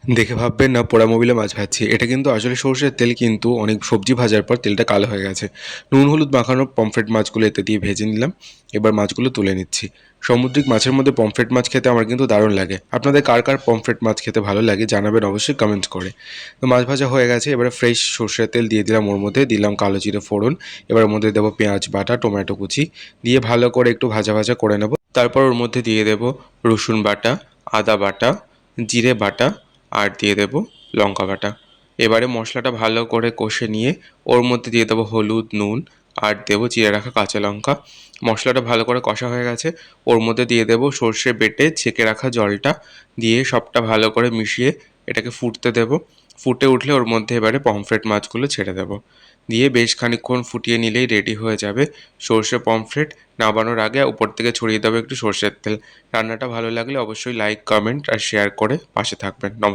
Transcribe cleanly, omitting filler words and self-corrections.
দেখে ভাববেন না পোড়া মোবিলে মাছ ভাজছি, এটা কিন্তু আসলে সরষের তেল, কিন্তু অনেক সবজি ভাজার পর তেলটা কালো হয়ে গেছে। নুন হলুদ মাখানো পমফ্রেট মাছগুলো এতে দিয়ে ভেজে নিলাম। এবার মাছগুলো তুলে নিচ্ছি। সামুদ্রিক মাছের মধ্যে পমফ্রেট মাছ খেতে আমার কিন্তু দারুণ লাগে। আপনাদের কার কার পমফ্রেট মাছ খেতে ভালো লাগে জানাবেন অবশ্যই কমেন্ট করে। তো মাছ ভাজা হয়ে গেছে, এবারে ফ্রেশ সরষের তেল দিয়ে দিলাম, ওর মধ্যে দিলাম কালো জিরে ফোড়ন। এবার ওর মধ্যে দেবো পেঁয়াজ বাটা, টমেটো কুচি দিয়ে ভালো করে একটু ভাজা ভাজা করে নেব। তারপর ওর মধ্যে দিয়ে দেবো রসুন বাটা, আদা বাটা, জিরে বাটা আর দিয়ে দেবো লঙ্কা বাটা। এবারে মশলাটা ভালো করে কষে নিয়ে ওর মধ্যে দিয়ে দেবো হলুদ, নুন আর দেবো চিড়ে রাখা কাঁচা লঙ্কা। মশলাটা ভালো করে কষা হয়ে গেছে, ওর মধ্যে দিয়ে দেবো সর্ষে বেটে ছেঁকে রাখা জলটা, দিয়ে সবটা ভালো করে মিশিয়ে এটাকে ফুটতে দেবো। ফুটে উঠলে ওর মধ্যে এবারে পমফ্রেট মাছগুলো ছেড়ে দেবো, দিয়ে বেশ খানিকক্ষণ ফুটিয়ে নিলেই রেডি হয়ে যাবে সর্ষে পমফ্রেট। নামানোর আগে উপর থেকে ছড়িয়ে দেবো একটু সর্ষের তেল। রান্নাটা ভালো লাগলে অবশ্যই লাইক, কমেন্ট আর শেয়ার করে পাশে থাকবেন। নমস্কার।